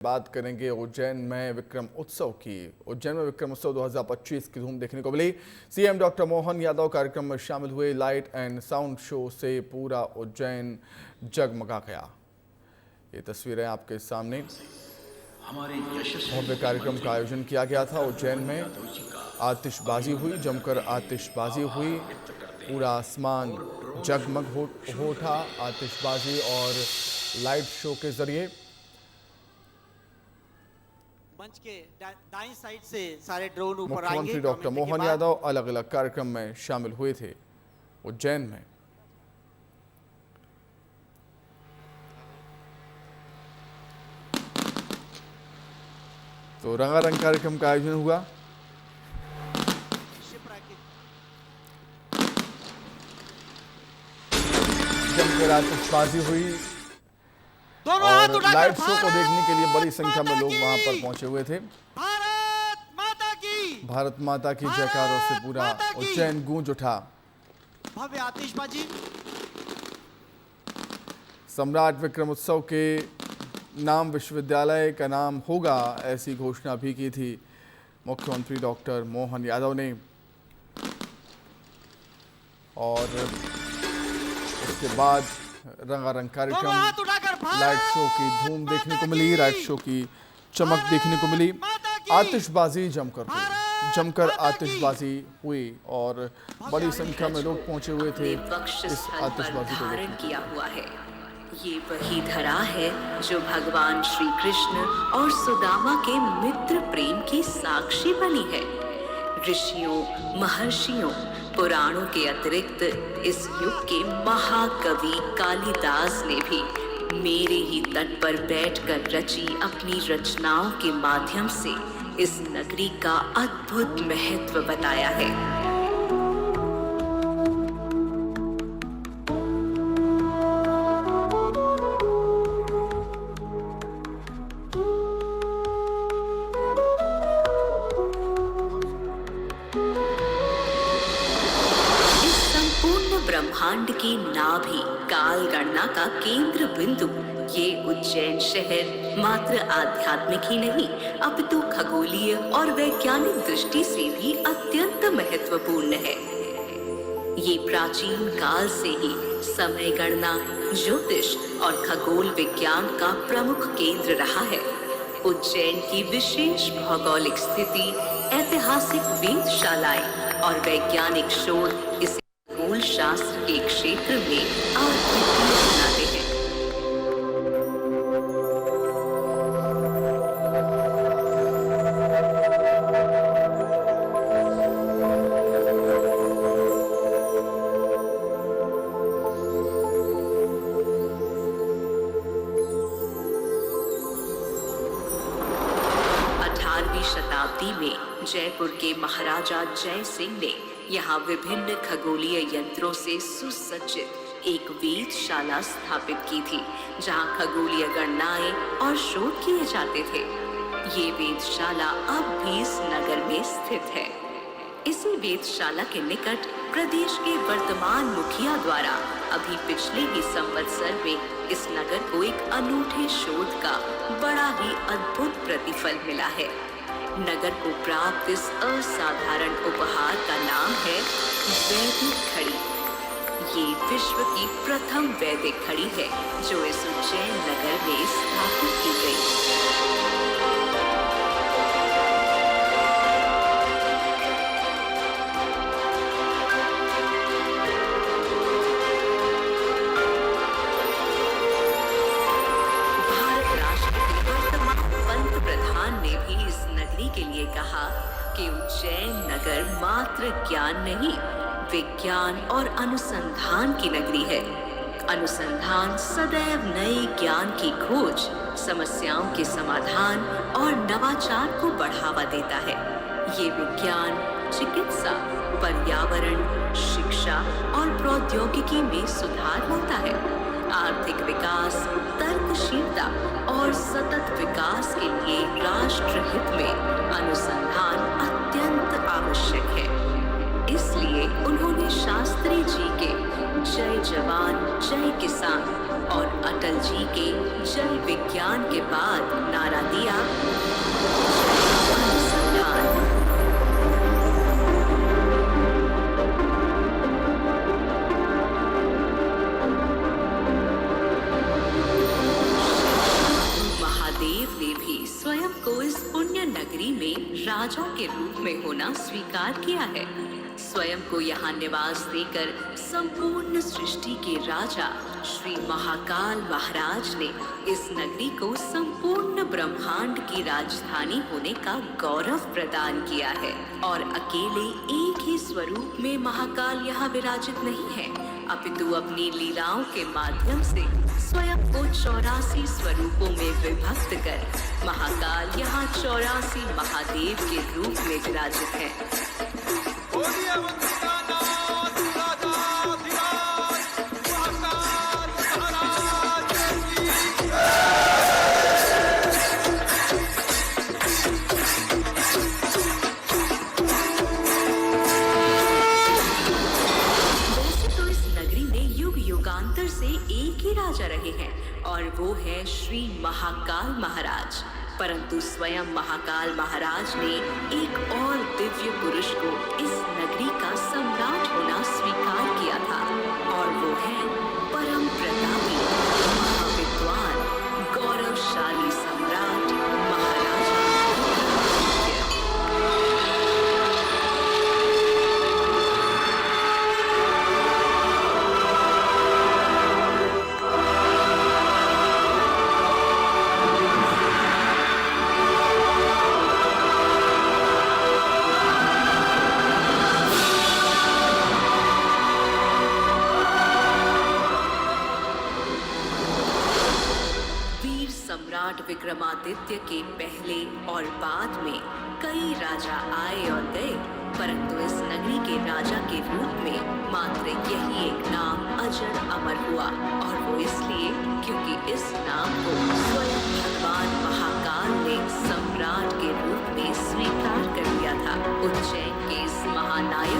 बात करेंगे उज्जैन में विक्रम उत्सव की। उज्जैन में विक्रम उत्सव 2025 की धूम देखने को मिली। सीएम डॉक्टर मोहन यादव कार्यक्रम में शामिल हुए। लाइट एंड साउंड शो से पूरा उज्जैन जगमगा गया। ये तस्वीरें आपके सामने। भव्य कार्यक्रम का आयोजन किया गया था उज्जैन में। आतिशबाजी हुई, जमकर आतिशबाजी हुई। पूरा आसमान जगमग हो उठा आतिशबाजी और लाइट शो के जरिए। मंच के दाईं साइड से सारे ड्रोन ऊपर आएंगे। मुख्यमंत्री डॉक्टर मोहन यादव अलग अलग कार्यक्रम में शामिल हुए थे उज्जैन में। तो रंगारंग कार्यक्रम का आयोजन हुआ। जमकर आतिशबाजी हुई और लाइव शो को देखने के लिए बड़ी संख्या में लोग वहां पर पहुंचे हुए थे। भारत माता की जयकारों से पूरा उज्जैन गूंज उठा। भव्य आतिशबाजी। सम्राट विक्रम उत्सव के नाम विश्वविद्यालय का नाम होगा, ऐसी घोषणा भी की थी मुख्यमंत्री डॉक्टर मोहन यादव ने। और उसके बाद रंगारंग कार्यक्रम, लाइट शो की धूम देखने को मिली, लाइट शो की चमक देखने को मिली। आतिशबाजी जमकर आतिशबाजी हुई और बड़ी संख्या में लोग पहुंचे हुए थे इस आतिशबाजी को देखने। किया हुआ है। ये वही धरा है जो भगवान श्री कृष्ण और सुदामा के मित्र प्रेम की साक्षी बनी है। ऋषियों, महर्षियों, पुराणों के अतिरिक्त इस युग के महाकवि कालिदास ने भी मेरे ही तट पर बैठकर रची अपनी रचनाओं के माध्यम से इस नगरी का अद्भुत महत्व बताया है। ब्रह्मांड की नाभि काल गणना का केंद्र बिंदु ये उज्जैन शहर मात्र आध्यात्मिक ही नहीं अपितु खगोलीय और वैज्ञानिक दृष्टि से भी अत्यंत महत्वपूर्ण है। ये प्राचीन काल से ही समय गणना, ज्योतिष और खगोल विज्ञान का प्रमुख केंद्र रहा है। उज्जैन की विशेष भौगोलिक स्थिति, ऐतिहासिक वेधशालाएं और वैज्ञानिक शोध इसे खगोल शास्त्र के क्षेत्र में अद्वितीय बनाते हैं। शताब्दी में जयपुर के महाराजा जय सिंह ने यहाँ विभिन्न खगोलीय यंत्रों से सुसज्जित एक वेधशाला स्थापित की थी, जहाँ खगोलीय गणनाएं और शोध किए जाते थे। ये वेधशाला अब भी इस नगर में स्थित है। इसी वेधशाला के निकट प्रदेश के वर्तमान मुखिया द्वारा अभी पिछले ही संवत्सर में इस नगर को एक अनूठे शोध का बड़ा ही अद्भुत प्रतिफल मिला है। नगर को प्राप्त इस असाधारण उपहार का नाम है वैदिक घड़ी। ये विश्व की प्रथम वैदिक घड़ी है जो इस उज्जैन नगर में स्थापित की गई। के लिए कहा कि उज्जैन नगर मात्र ज्ञान नहीं, विज्ञान और अनुसंधान की नगरी है। अनुसंधान सदैव नए ज्ञान की खोज, समस्याओं के समाधान और नवाचार को बढ़ावा देता है। ये विज्ञान, चिकित्सा, पर्यावरण, शिक्षा और प्रौद्योगिकी में सुधार लाता है। आर्थिक विकास, तर्कशीलता और सतत विकास के लिए राष्ट्र हित में अनुसंधान अत्यंत आवश्यक है। इसलिए उन्होंने शास्त्री जी के जय जवान जय किसान और अटल जी के जल विज्ञान के बाद नारा दिया जय अनुसंधान। महादेव ने भी स्वयं को इस पुण्य नगरी में राजा के रूप में होना स्वीकार किया है। स्वयं को यहाँ निवास देकर संपूर्ण सृष्टि के राजा श्री महाकाल महाराज ने इस नगरी को संपूर्ण ब्रह्मांड की राजधानी होने का गौरव प्रदान किया है। और अकेले एक ही स्वरूप में महाकाल यहाँ विराजित नहीं है, अपितु अपनी लीलाओं के माध्यम से स्वयं को 84 स्वरूपों में विभक्त कर महाकाल यहाँ 84 महादेव के रूप में विराजित है। राजा रहे हैं और वो है श्री महाकाल महाराज। परंतु स्वयं महाकाल महाराज ने एक और दिव्य पुरुष को इस नगरी का सम्राट होना स्वीकार किया था और वो है परम प्रतापी महाविद्वान गौरवशाली सम्राट महाराजा। सम्राट विक्रमादित्य के पहले और बाद में कई राजा आए और गए, परंतु इस नगरी के राजा के रूप में मात्र यही एक नाम अजर अमर हुआ। और वो इसलिए क्योंकि इस नाम को स्वयं भगवान महाकाल ने सम्राट के रूप में स्वीकार कर लिया था। उज्जैन के इस महानायक